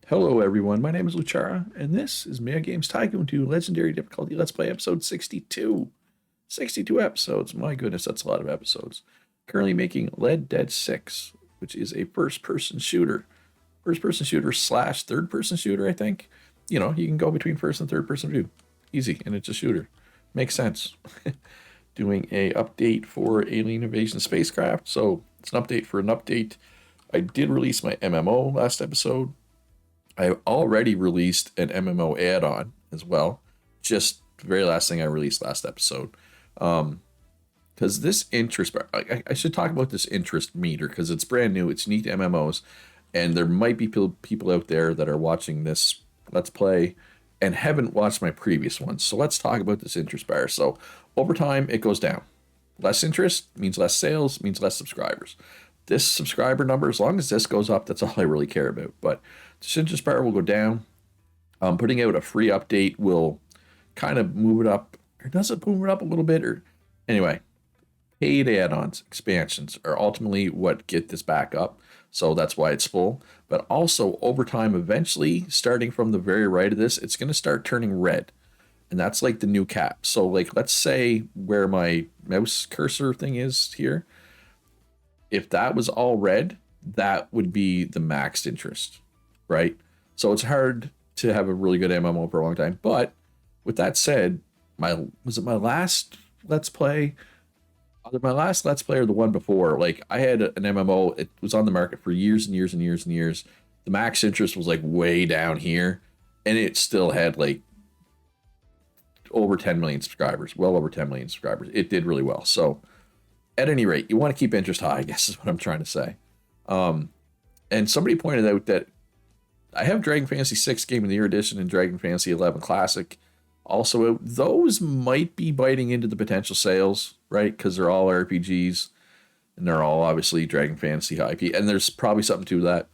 Hello everyone, my name is Luchara, and this is Mega Games Tycoon 2 Legendary Difficulty Let's Play episode 62. 62 episodes, my goodness, that's a lot of episodes. Currently making Red Dead 6, which is a first-person shooter. First-person shooter slash third-person shooter, I think. You know, you can go between first and third-person view. Easy, and it's a shooter. Makes sense. Doing a update for Alien Invasion Spacecraft, so it's an update for an update. I did release my MMO last episode. I already released an MMO add-on as well. Just the very last thing I released last episode. Because this interest, I should talk about this interest meter because it's brand new. It's neat MMOs, and there might be people out there that are watching this Let's Play and haven't watched my previous ones. So let's talk about this interest bar. So over time, it goes down. Less interest means less sales, means less subscribers. This subscriber number, as long as this goes up, that's all I really care about. But this interest bar will go down. Putting out a free update will kind of move it up, or does it move it up a little bit? Or anyway, paid add-ons, expansions are ultimately what get this back up. So that's why it's full. But also over time, eventually, starting from the very right of this, it's going to start turning red. And that's like the new cap. So like, let's say where my mouse cursor thing is here. If that was all red, that would be the maxed interest, right? So it's hard to have a really good MMO for a long time. But with that said, my last Let's Play? Either my last Let's Play or the one before, like I had an MMO, it was on the market for years and years and years and years. The max interest was like way down here, and it still had like over 10 million subscribers, well over 10 million subscribers. It did really well. So at any rate, you want to keep interest high, I guess is what I'm trying to say. And somebody pointed out that I have Dragon Fantasy 6 Game of the Year Edition and Dragon Fantasy 11 Classic. Also, those might be biting into the potential sales, right? Because they're all RPGs and they're all obviously Dragon Fantasy IP. And there's probably something to that.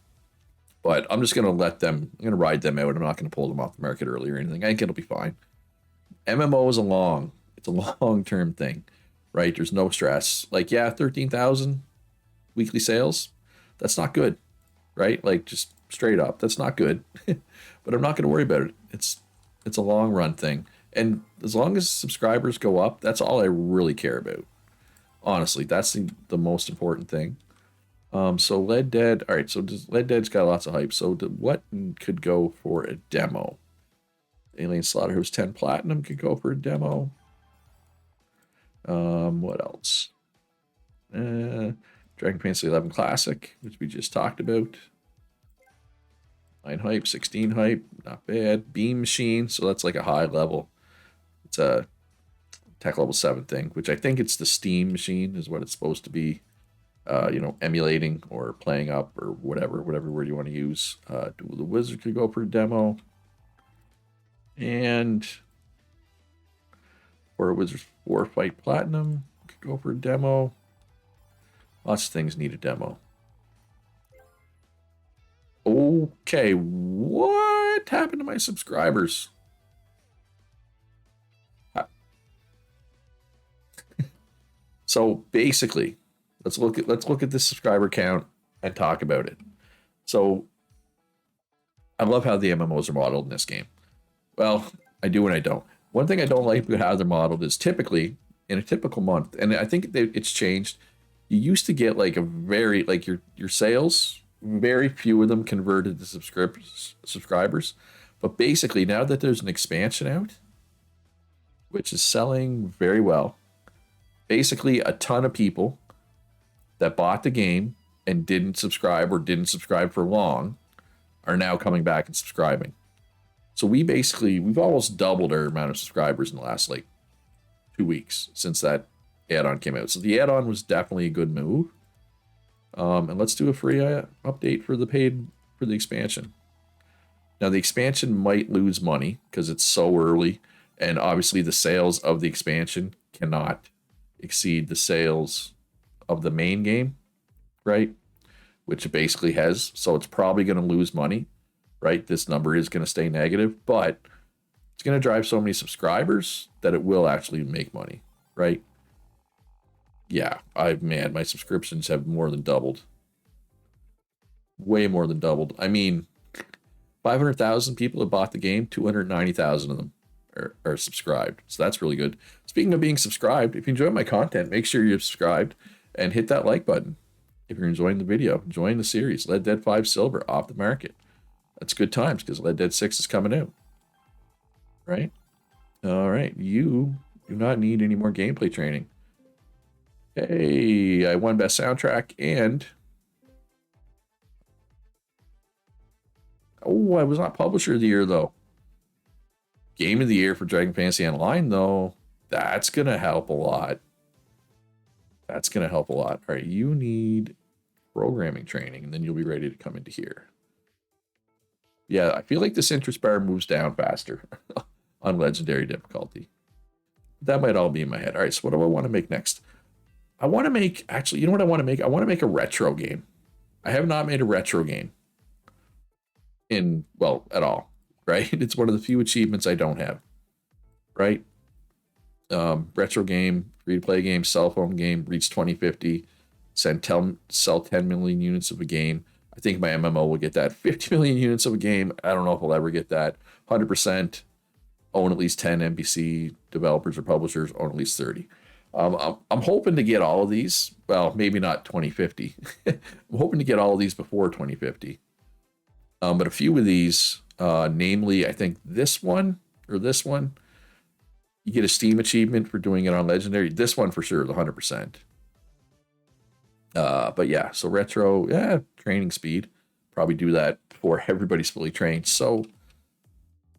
But I'm just going to I'm going to ride them out. I'm not going to pull them off the market early or anything. I think it'll be fine. MMO is it's a long-term thing, right? There's no stress. Like, yeah, 13,000 weekly sales. That's not good, right? Like, just straight up, that's not good. But I'm not going to worry about it. It's a long run thing. And as long as subscribers go up, that's all I really care about. Honestly, that's the most important thing. So Red Dead, all right, so Red Dead's got lots of hype. So what could go for a demo? Alien Slaughterhouse 10 Platinum could go for a demo. What else? Dragon Fantasy 11 Classic, which we just talked about. 9 hype, 16 hype, not bad. Beam Machine, so that's like a high level. It's a tech level 7 thing, which I think it's the Steam machine is what it's supposed to be. Emulating or playing up or whatever word you want to use. Duel the Wizard could go for a demo. And or Wizards 4 Fight Platinum could go for a demo. Lots of things need a demo. Okay, what happened to my subscribers? So basically, let's look at this subscriber count and talk about it. So I love how the MMOs are modeled in this game. Well, I do and I don't. One thing I don't like about how they're modeled is typically in a typical month, and I think it's changed. You used to get like your sales, very few of them converted to subscribers. But basically, now that there's an expansion out, which is selling very well, basically a ton of people that bought the game and didn't subscribe or didn't subscribe for long are now coming back and subscribing. So we've almost doubled our amount of subscribers in the last like 2 weeks since that add-on came out. So the add-on was definitely a good move. And let's do a free update for the expansion. Now the expansion might lose money because it's so early, and obviously the sales of the expansion cannot exceed the sales of the main game, right? Which it basically has. So it's probably going to lose money, right? This number is going to stay negative, but it's going to drive so many subscribers that it will actually make money, right? Yeah, my subscriptions have more than doubled. Way more than doubled. I mean, 500,000 people have bought the game. 290,000 of them are subscribed. So that's really good. Speaking of being subscribed, if you enjoy my content, make sure you're subscribed and hit that like button. If you're enjoying the video, enjoying the series, Red Dead 5 Silver off the market. That's good times because Red Dead 6 is coming out. Right? All right. You do not need any more gameplay training. Hey, I won Best Soundtrack and... Oh, I was not Publisher of the Year, though. Game of the Year for Dragon Fantasy Online, though. That's going to help a lot. That's going to help a lot. All right, you need programming training, and then you'll be ready to come into here. Yeah, I feel like this interest bar moves down faster on Legendary difficulty. That might all be in my head. All right, so what do I want to make next? I want to make, actually, you know what I want to make? I want to make a retro game. I have not made a retro game at all, right? It's one of the few achievements I don't have, right? Retro game, free-to-play game, cell phone game, reach 2050, sell 10 million units of a game. I think my MMO will get that. 50 million units of a game. I don't know if I'll ever get that. 100% own at least 10 NPC developers or publishers, own at least 30. I'm hoping to get all of these. Well, maybe not 2050. I'm hoping to get all of these before 2050. But a few of these, namely, I think this one, you get a Steam achievement for doing it on Legendary. This one for sure is 100%. But yeah, so retro, yeah, training speed. Probably do that before everybody's fully trained. So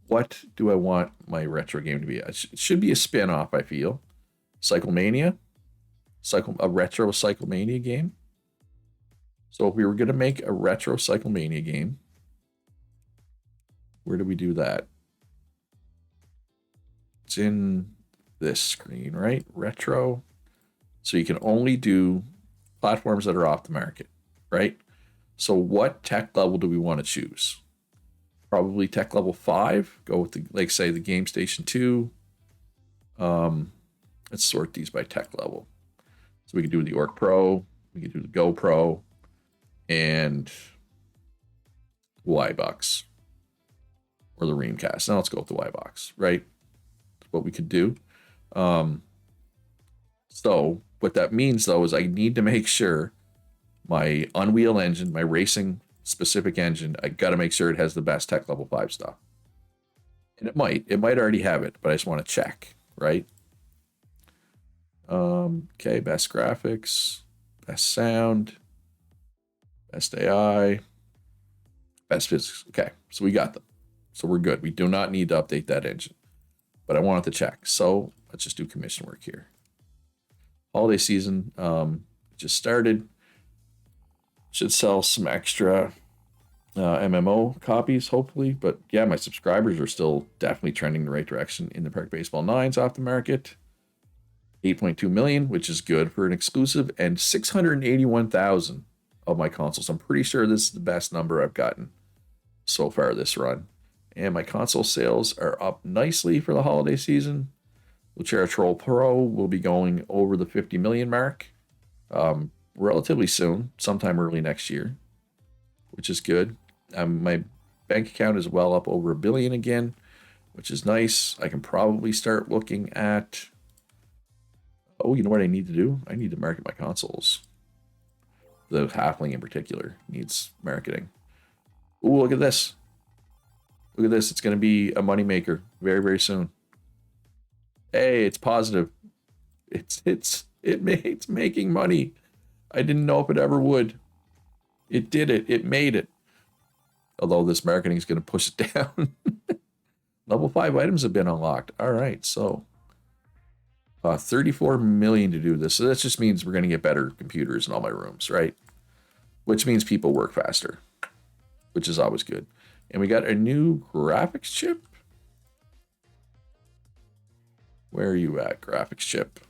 what do I want my retro game to be? It should be a spin-off, I feel. Cyclemania. A retro Cyclemania game. So if we were going to make a retro Cyclemania game, where do we do that? It's in this screen, right? Retro. So you can only do platforms that are off the market, right? So what tech level do we want to choose? Probably tech level 5. Go with the, like, say, the Game Station 2. Let's sort these by tech level. So we could do the Orc Pro, we could do the Go Pro, and Y-Box. Or the Reamcast. Now let's go with the Y-Box, right? That's what we could do. So what that means, though, is I need to make sure my Unreal engine, my racing specific engine, I got to make sure it has the best tech level 5 stuff. And it might already have it, but I just want to check, right? Okay, best graphics, best sound, best AI, best physics. Okay, so we got them. So we're good. We do not need to update that engine, but I wanted to check. So let's just do commission work here. Holiday season just started. Should sell some extra MMO copies, hopefully. But yeah, my subscribers are still definitely trending the right direction. In the Park Baseball 9's off the market. 8.2 million, which is good for an exclusive, and 681,000 of my consoles. I'm pretty sure this is the best number I've gotten so far this run. And my console sales are up nicely for the holiday season. Luchera Troll Pro will be going over the 50 million mark relatively soon, sometime early next year, which is good. My bank account is well up over $1 billion again, which is nice. I can probably start looking at... Oh, you know what I need to do? I need to market my consoles. The Halfling in particular needs marketing. Ooh, look at this. Look at this. It's going to be a moneymaker very, very soon. Hey, it's positive. It's making money. I didn't know if it ever would. It did it. It made it. Although this marketing is going to push it down. Level 5 items have been unlocked. All right, so 34 million to do this. So that just means we're going to get better computers in all my rooms, right? Which means people work faster, which is always good. And we got a new graphics chip. Where are you at, graphics chip?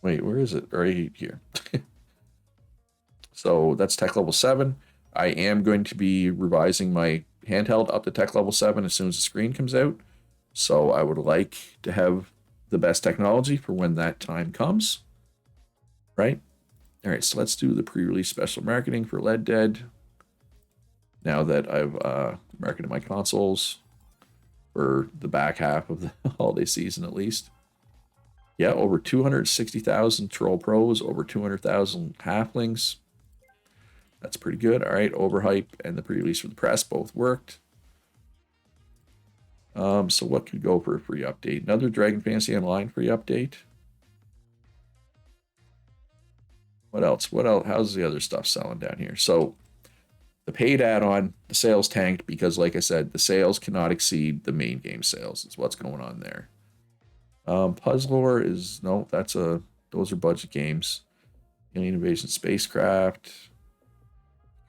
Wait, where is it? Right here. So that's tech level 7. I am going to be revising my handheld up to tech level 7 as soon as the screen comes out. So I would like to have the best technology for when that time comes, right? All right, so let's do the pre-release special marketing for Red Dead. Now that I've marketed my consoles for the back half of the holiday season, at least. Yeah, over 260,000 Troll Pros, over 200,000 Halflings. That's pretty good. All right, Overhype and the pre-release for the press both worked. So what could go for a free update? Another Dragon Fantasy Online free update. What else? What else? How's the other stuff selling down here? So the paid add-on, the sales tanked because, like I said, the sales cannot exceed the main game sales. Is what's going on there. Puzzlor is no, those are budget games. Alien Invasion Spacecraft.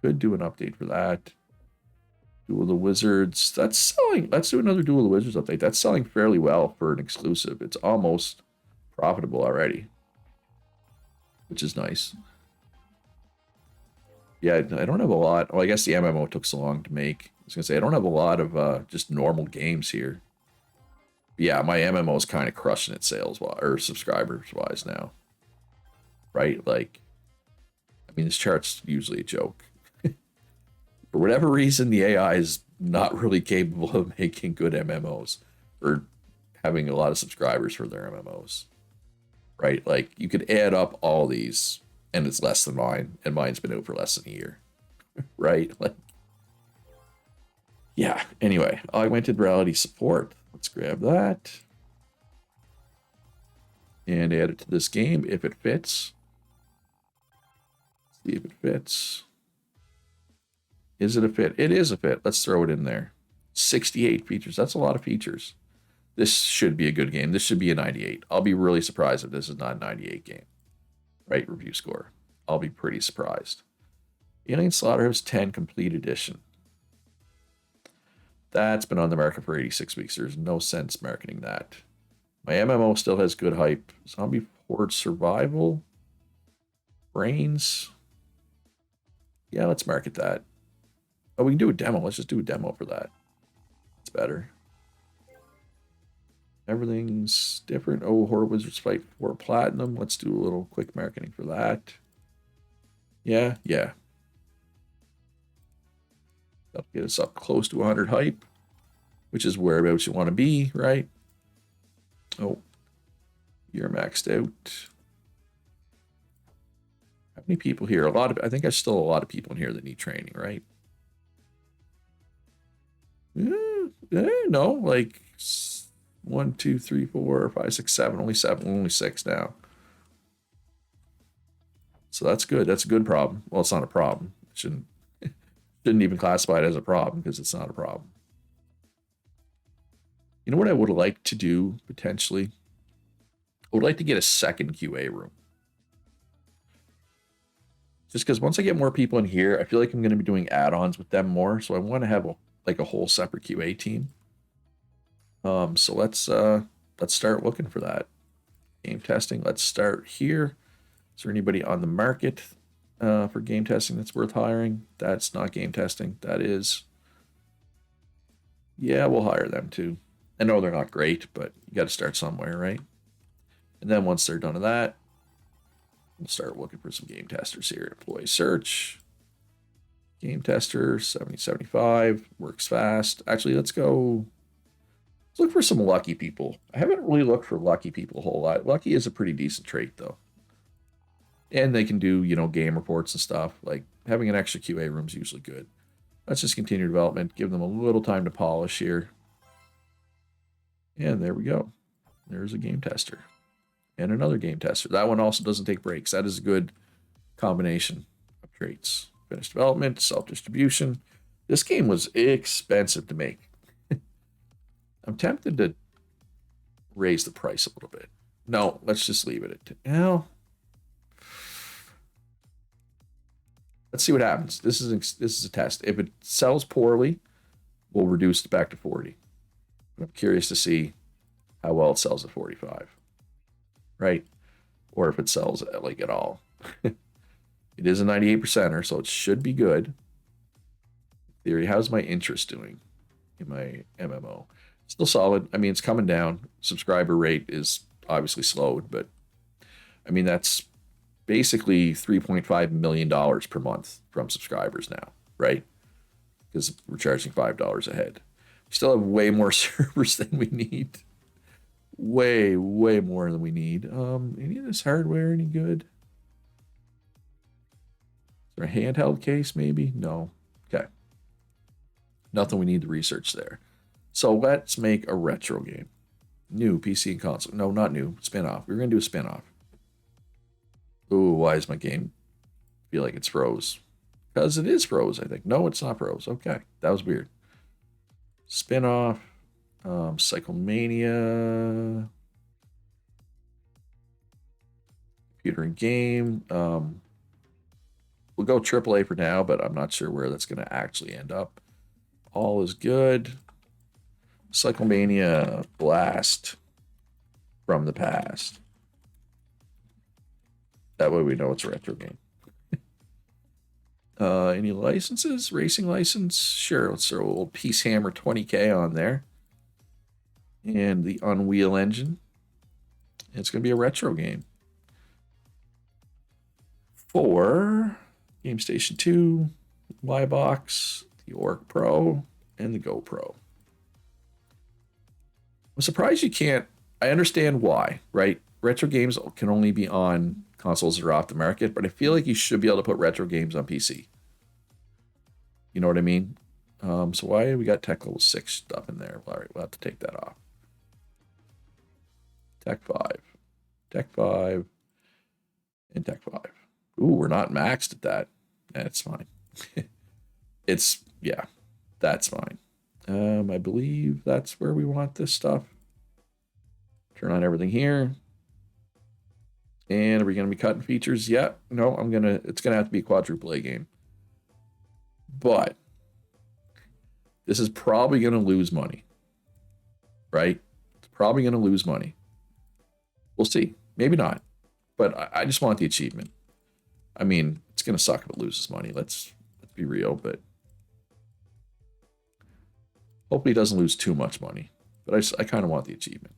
Could do an update for that. Duel of the Wizards. That's selling. Let's do another Duel of the Wizards update. That's selling fairly well for an exclusive. It's almost profitable already, which is nice. Yeah, I don't have a lot. Well, I guess the MMO took so long to make. I was gonna say I don't have a lot of just normal games here. But yeah, my MMO is kind of crushing it sales or subscribers wise now. Right? Like, I mean, this chart's usually a joke. For whatever reason, the AI is not really capable of making good MMOs or having a lot of subscribers for their MMOs. Right? Like, you could add up all these and it's less than mine, and mine's been out for less than a year. Right? Like, yeah. Anyway, augmented reality support. Let's grab that and add it to this game if it fits. See if it fits. Is it a fit? It is a fit. Let's throw it in there. 68 features. That's a lot of features. This should be a good game. This should be a 98. I'll be really surprised if this is not a 98 game. Right? Review score. I'll be pretty surprised. Alien Slaughterhouse 10 Complete Edition. That's been on the market for 86 weeks. There's no sense marketing that. My MMO still has good hype. Zombie Horde Survival. Brains. Yeah, let's market that. Oh, we can do a demo. Let's just do a demo for that. It's better. Everything's different. Oh, Horror Wizards Fight for Platinum. Let's do a little quick marketing for that. Yeah. That'll get us up close to 100 hype, which is whereabouts you want to be, right? Oh, you're maxed out. How many people here? I think there's still a lot of people in here that need training, right? No, like 1, 2, 3, 4, 5, 6, 7. Only 7. Only 6 now. So that's good. That's a good problem. Well, it's not a problem. It shouldn't even classify it as a problem because it's not a problem. You know what I would like to do potentially? I would like to get a second QA room. Just because once I get more people in here, I feel like I'm going to be doing add-ons with them more. So I want to have a whole separate QA team. So let's start looking for that. Game testing. Let's start here. Is there anybody on the market for game testing that's worth hiring? That's not game testing. That is. Yeah, we'll hire them too. I know they're not great, but you got to start somewhere, right? And then once they're done with that, we'll start looking for some game testers here. Employee search. Game tester, 7075, works fast. Actually, let's look for some lucky people. I haven't really looked for lucky people a whole lot. Lucky is a pretty decent trait, though. And they can do, game reports and stuff. Like, having an extra QA room is usually good. Let's just continue development. Give them a little time to polish here. And there we go. There's a game tester. And another game tester. That one also doesn't take breaks. That is a good combination of traits. Finished development, self-distribution. This game was expensive to make. I'm tempted to raise the price a little bit. No, let's just leave it at let's see what happens. This is a test. If it sells poorly, we'll reduce it back to 40. I'm curious to see how well it sells at 45. Right? Or if it sells at all. It is a 98%er, so it should be good. In theory, how's my interest doing in my MMO? Still solid. I mean, it's coming down. Subscriber rate is obviously slowed, but I mean, that's basically $3.5 million per month from subscribers now, right? Because we're charging $5 a head. We still have way more servers than we need. Way more than we need. Any of this hardware any good? Is there a handheld case maybe? No. Okay. Nothing we need to research there. So let's make a retro game. New PC and console. No, not new. Spin-off. We're going to do a spin-off. Ooh, why does my game feel like it's froze? Because it is froze, I think. No, it's not froze. Okay, that was weird. Spin-off. Cyclemania. Computer and game. We'll go AAA for now, but I'm not sure where that's going to actually end up. All is good. Cyclemania Blast from the past. That way we know it's a retro game. Any licenses? Racing license? Sure, let's throw old Peace Hammer 20K on there. And the Unreal Engine. It's going to be a retro game. For Game Station 2, Y-Box, the Orc Pro, and the GoPro. I'm surprised you can't. I understand why, right? Retro games can only be on consoles that are off the market, but I feel like you should be able to put retro games on PC. You know what I mean? So why we got Tech Level 6 stuff in there? All right, we'll have to take that off. Tech 5. Tech 5. And Tech 5. Ooh, we're not maxed at that. That's fine. Yeah, that's fine. I believe that's where we want this stuff. Turn on everything here. And are we going to be cutting features? Yeah. No, it's going to have to be a quadruple A game. But this is probably going to lose money. Right? It's probably going to lose money. We'll see. Maybe not. But I just want the achievement. I mean, it's going to suck if it loses money. Let's be real, but hopefully it doesn't lose too much money. But I kind of want the achievement.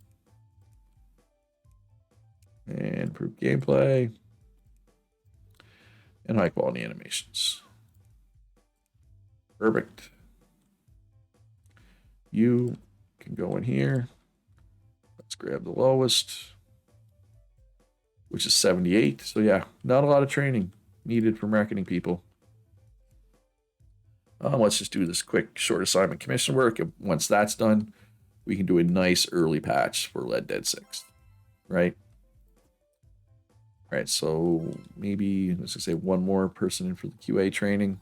And improved gameplay. And high quality animations. Perfect. You can go in here. Let's grab the lowest, which is 78. So yeah, not a lot of training needed for marketing people. Let's just do this quick short assignment commission work. And once that's done, we can do a nice early patch for Red Dead 6, right? All right, so maybe let's just say one more person in for the QA training.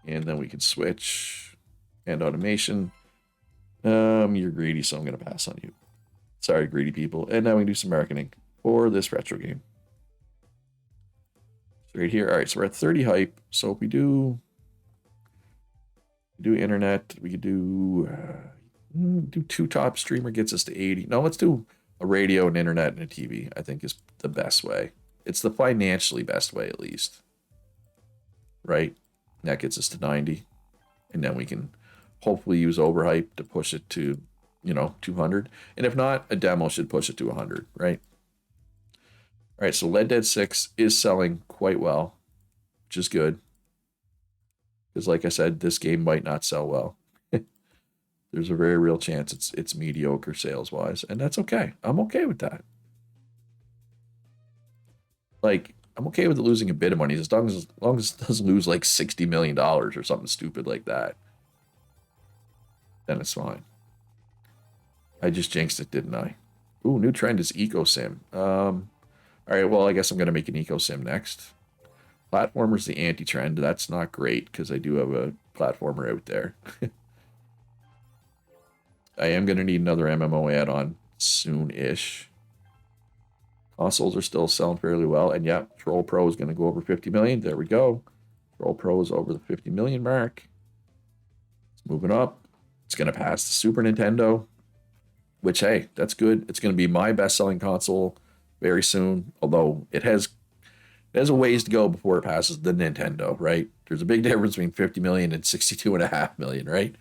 And then we can switch and automation. You're greedy, so I'm going to pass on you. Sorry, greedy people. And now we can do some marketing for this retro game. So right here. All right, so we're at 30 hype. So if we do internet, we could do two top streamer gets us to 80. No, let's do a radio, an internet, and a TV. I think is the best way. It's the financially best way, at least. Right? And that gets us to 90. And then we can hopefully use overhype to push it to, 200. And if not, a demo should push it to 100, right? All right, so Red Dead 6 is selling quite well, which is good. Because like I said, this game might not sell well. There's a very real chance it's mediocre sales-wise, and that's okay. I'm okay with that. Like, I'm okay with it losing a bit of money as long as it doesn't lose like $60 million or something stupid like that. Then it's fine. I just jinxed it, didn't I? Ooh, new trend is eco sim. All right, well, I guess I'm gonna make an eco sim next. Platformer's the anti-trend. That's not great because I do have a platformer out there. I am gonna need another MMO add-on soon-ish. Consoles are still selling fairly well, and yeah, Troll Pro is gonna go over 50 million. There we go. Troll Pro is over the 50 million mark. It's moving up. It's gonna pass the Super Nintendo, which hey, that's good. It's gonna be my best-selling console very soon, although it has a ways to go before it passes the Nintendo, right? There's a big difference between 50 million and 62.5 million, right?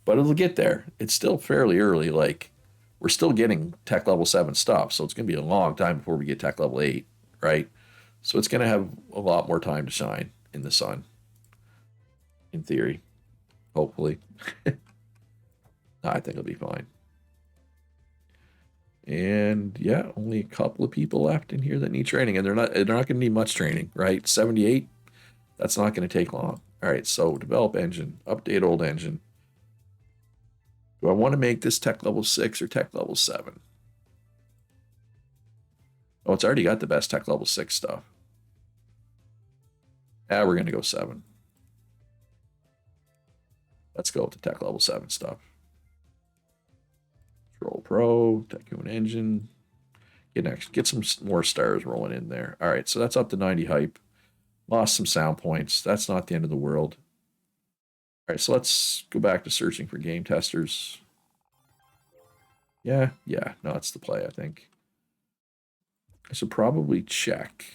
But it'll get there. It's still fairly early. Like, we're still getting tech level 7 stuff. So it's going to be a long time before we get tech level 8, right? So it's going to have a lot more time to shine in the sun, in theory, hopefully. I think it'll be fine. And yeah, only a couple of people left in here that need training, and they're not going to need much training, right? 78, that's not going to take long. All right, so develop engine, update old engine. Do I want to make this tech level 6 or tech level 7? Oh, it's already got the best tech level 6 stuff. Yeah, we're going to go 7. Let's go with the tech level 7 stuff. Control Pro, Tycoon engine. Get some more stars rolling in there. All right, so that's up to 90 hype. Lost some sound points. That's not the end of the world. All right, so let's go back to searching for game testers. Yeah, no, that's the play, I think. I should probably check.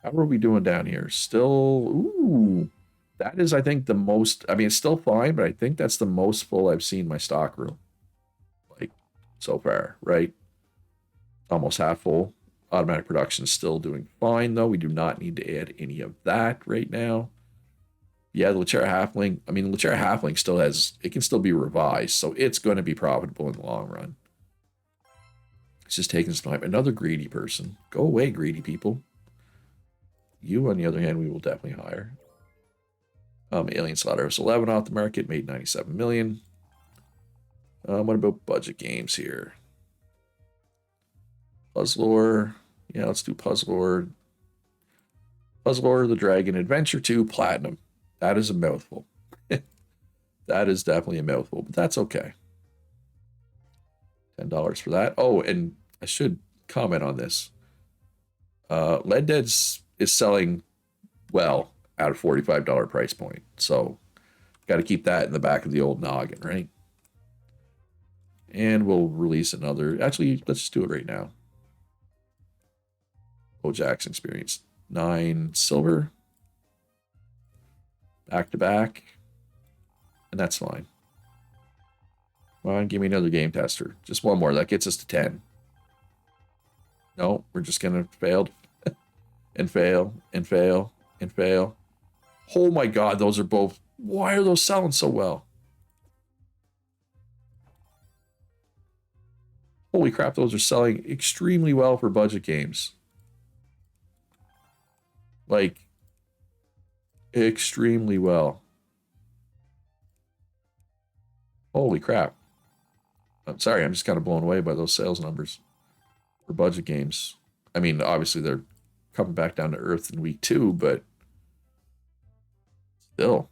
How are we doing down here? Still, ooh, that is, I think, the most, I mean, it's still fine, but I think that's the most full I've seen my stock room, like, so far, right? Almost half full. Automatic production is still doing fine, though. We do not need to add any of that right now. Yeah, the Lechera Halfling, I mean, the Lechera Halfling still has, it can still be revised, so it's going to be profitable in the long run. It's just taking some time. Another greedy person. Go away, greedy people. You, on the other hand, we will definitely hire. Alien Slaughterhouse 11 off the market, made 97 million. What about budget games here? Puzzlor. Yeah, let's do Puzzlor. Puzzlor, The Dragon Adventure 2 Platinum. That is a mouthful. That is definitely a mouthful, but that's okay. $10 for that. Oh, and I should comment on this. Lead Dead's is selling well at a $45 price point. So got to keep that in the back of the old noggin, right? And we'll release another. Actually, let's just do it right now. Jackson Experience 9 silver. Back to back. And that's fine. Come on, give me another game tester. Just one more. That gets us to 10. No, we're just going to fail and fail and fail and fail. Oh my God, those are both. Why are those selling so well? Holy crap, those are selling extremely well for budget games. Like, extremely well. Holy crap. I'm sorry, I'm just kind of blown away by those sales numbers for budget games. I mean, obviously they're coming back down to earth in week 2, but still.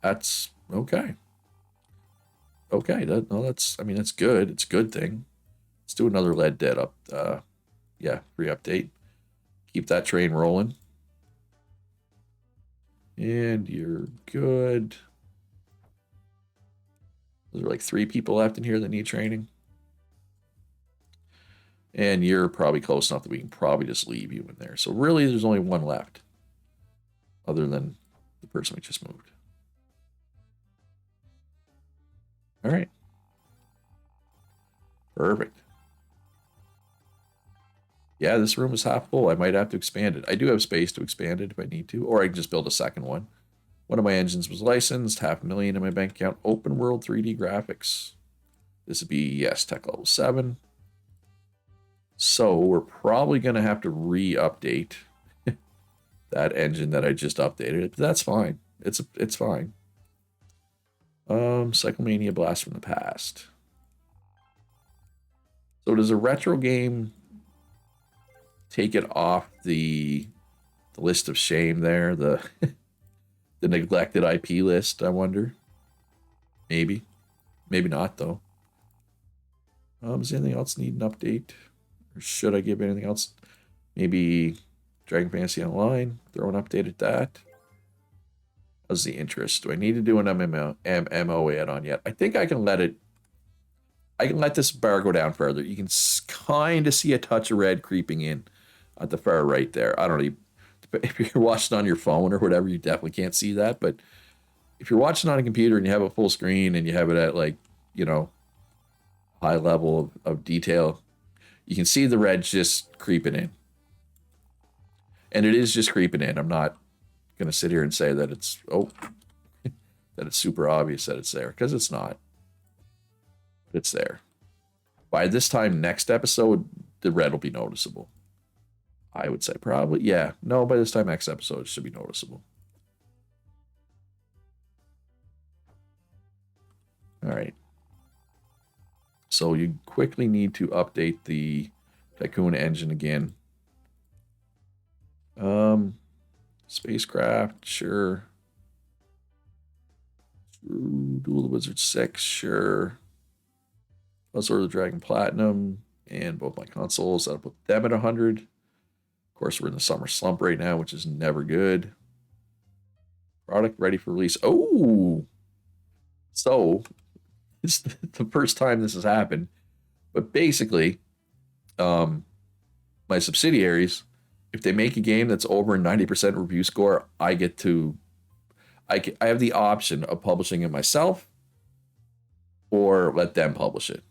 That's okay. Okay, that's good. It's a good thing. Let's do another Lead Dead up. Free update. Keep that train rolling. And you're good. There's like 3 people left in here that need training. And you're probably close enough that we can probably just leave you in there. So really, there's only 1 left. Other than the person we just moved. All right. Perfect. Yeah, this room is half full. I might have to expand it. I do have space to expand it if I need to, or I can just build a second one. One of my engines was licensed, $500,000 in my bank account. Open world 3D graphics. This would be, yes, tech level 7. So we're probably going to have to re-update that engine that I just updated. But that's fine. It's fine. Cyclemania Blast from the Past. So does a retro game take it off the list of shame there? The the neglected IP list, I wonder. Maybe. Maybe not, though. Does anything else need an update? Or should I give anything else? Maybe Dragon Fantasy Online. Throw an update at that. How's the interest? Do I need to do an MMO add-on yet? I think I can let it. I can let this bar go down further. You can kind of see a touch of red creeping in at the far right there. I don't know. If you're watching on your phone or whatever, you definitely can't see that, but if you're watching on a computer and you have a full screen and you have it at like, you know, high level of detail, you can see the red just creeping in. And it is just creeping in. I'm not going to sit here and say that it's, that it's super obvious that it's there, because it's not. But it's there. By this time next episode, the red will be noticeable. I would say probably, yeah. No, by this time next episode, it should be noticeable. All right. So you quickly need to update the Tycoon engine again. Spacecraft, sure. Duel of Wizard 6, sure. Let's order the Dragon Platinum and both my consoles. I'll put them at 100. Of course, we're in the summer slump right now, which is never good. Product ready for release. Oh! So, it's the first time this has happened. But basically, my subsidiaries, if they make a game that's over a 90% review score, I have the option of publishing it myself or let them publish it.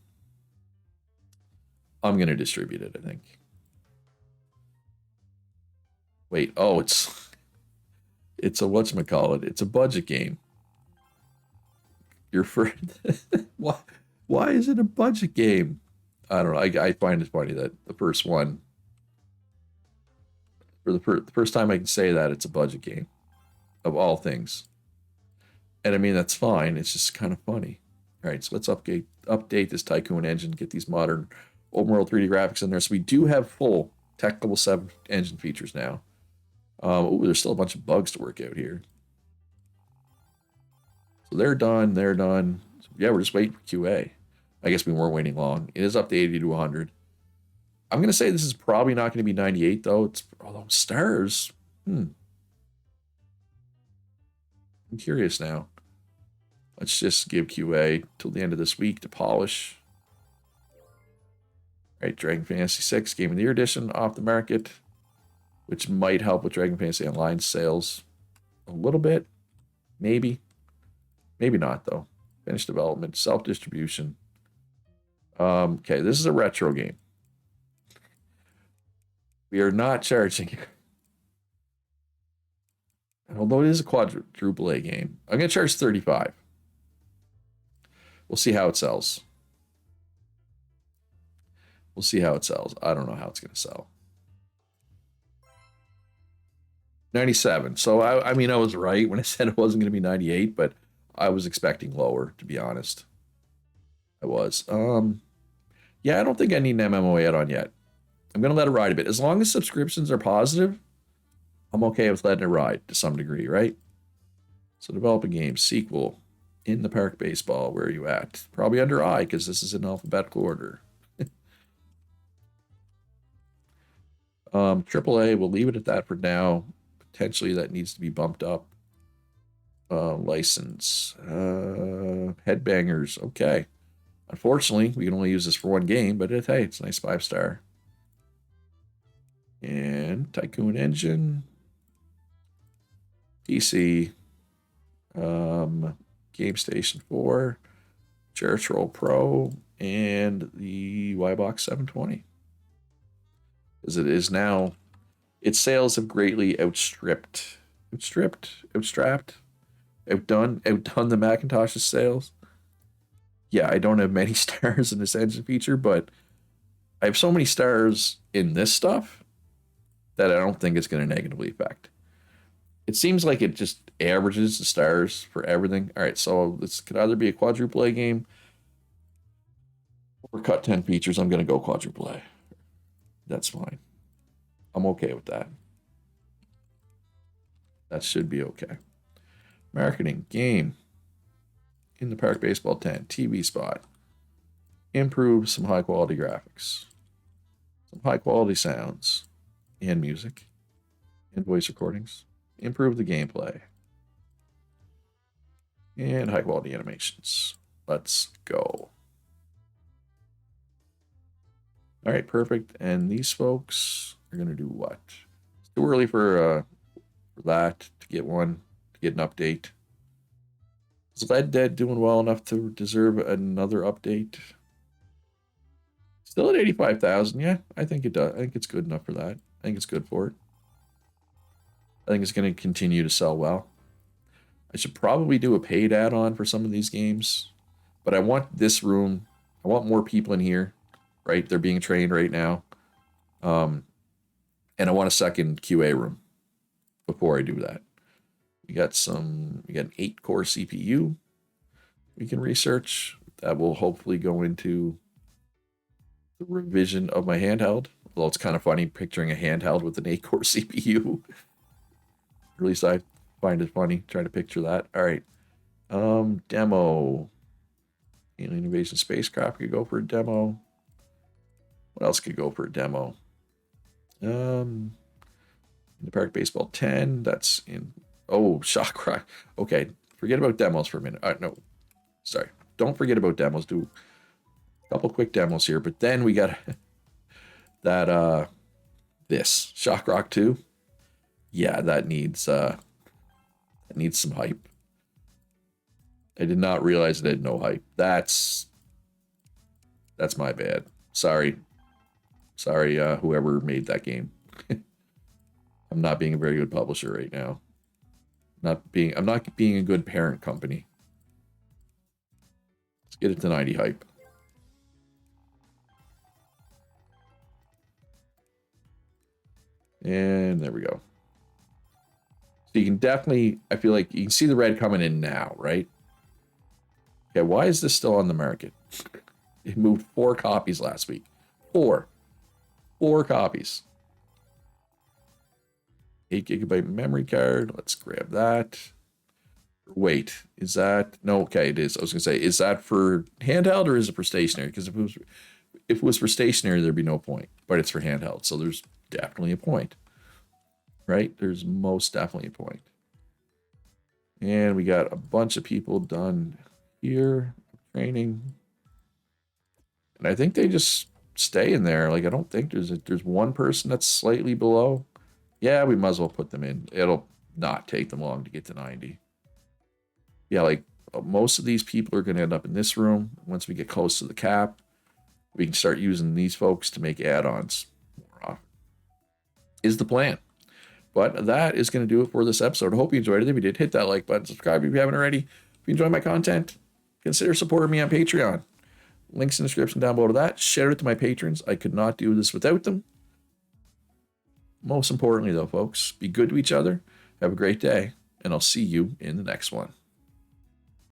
I'm going to distribute it, I think. Wait, oh, it's a whatchamacallit. It's a budget game. Your first why is it a budget game? I don't know. I find it funny that the first one, for the first time I can say that it's a budget game of all things. And I mean, that's fine. It's just kind of funny. All right, so let's update this Tycoon engine, get these modern open world 3D graphics in there. So we do have full Tech Level 7 engine features now. There's still a bunch of bugs to work out here. So they're done. So yeah, we're just waiting for QA. I guess we weren't waiting long. It is up to 80 to 100. I'm going to say this is probably not going to be 98, though. Although stars. I'm curious now. Let's just give QA till the end of this week to polish. All right, Dragon Fantasy 6 Game of the Year Edition off the market, which might help with Dragon Fantasy Online sales a little bit. Maybe. Maybe not, though. Finished development, self-distribution. Okay, this is a retro game. We are not charging. Although it is a quadruple A game. I'm going to charge 35. We'll see how it sells. I don't know how it's going to sell. 97. So, I mean, I was right when I said it wasn't going to be 98, but I was expecting lower, to be honest. I was. Yeah, I don't think I need an MMO add-on yet. I'm going to let it ride a bit. As long as subscriptions are positive, I'm okay with letting it ride to some degree, right? So develop a game, sequel, in the Park Baseball. Where are you at? Probably under I, because this is in alphabetical order. AAA, we'll leave it at that for now. Potentially that needs to be bumped up. License. Headbangers, okay. Unfortunately, we can only use this for one game, but hey, it's a nice 5-star. And Tycoon Engine. PC. Game Station 4. Chair Pro. And the Ybox 720. As it is now, its sales have greatly outdone the Macintosh's sales. Yeah, I don't have many stars in this engine feature, but I have so many stars in this stuff that I don't think it's going to negatively affect. It seems like it just averages the stars for everything. All right, so this could either be a quadruple A game or cut 10 features. I'm going to go quadruple A. That's fine. I'm okay with that. That should be okay. Marketing, game, in the Park Baseball 10, TV spot. Improve some high quality graphics, some high quality sounds and music and voice recordings. Improve the gameplay and high quality animations. Let's go. All right, perfect. And these folks are going to do what? It's too early for that to get an update. Is Lead Dead doing well enough to deserve another update? Still at 85,000. Yeah, I think it does. I think it's good enough for that. I think it's good for it. I think it's going to continue to sell well. I should probably do a paid add-on for some of these games, but I want this room. I want more people in here, right? They're being trained right now. And I want a second QA room before I do that. We got an 8-core CPU we can research. That will hopefully go into the revision of my handheld. Although it's kind of funny picturing a handheld with an 8-core CPU. At least I find it funny trying to picture that. All right. Demo. Alien Invasion Spacecraft could go for a demo. What else could go for a demo? In the Park Baseball 10. That's in. Oh, Shock Rock. Okay. Forget about demos for a minute. No. Sorry. Don't forget about demos. Do a couple quick demos here. But then we got that, this. Shock Rock 2. Yeah, that needs some hype. I did not realize it had no hype. That's my bad. Sorry, whoever made that game. I'm not being a very good publisher right now. I'm not being a good parent company. Let's get it to 90 hype. And there we go. So you can definitely, I feel like you can see the red coming in now, right? Okay, why is this still on the market? It moved 4 copies last week. 4 copies. 8 gigabyte memory card. Let's grab that. Wait, is that no? Okay, it is. I was gonna say, is that for handheld or is it for stationary? Because if it was for stationary, there'd be no point. But it's for handheld, so there's definitely a point, right? There's most definitely a point. And we got a bunch of people done here training, and I think they just stay in there. Like I don't think there's one person that's slightly below. Yeah, we might as well put them in. It'll not take them long to get to 90. Yeah, like most of these people are going to end up in this room. Once we get close to the cap, we can start using these folks to make add-ons more often. Is the plan. But that is going to do it for this episode. I hope you enjoyed it. If you did, hit that like button, subscribe if you haven't already. If you enjoy my content, consider supporting me on Patreon. Links in the description down below to that. Share it to my patrons. I could not do this without them. Most importantly, though, folks, be good to each other. Have a great day, and I'll see you in the next one.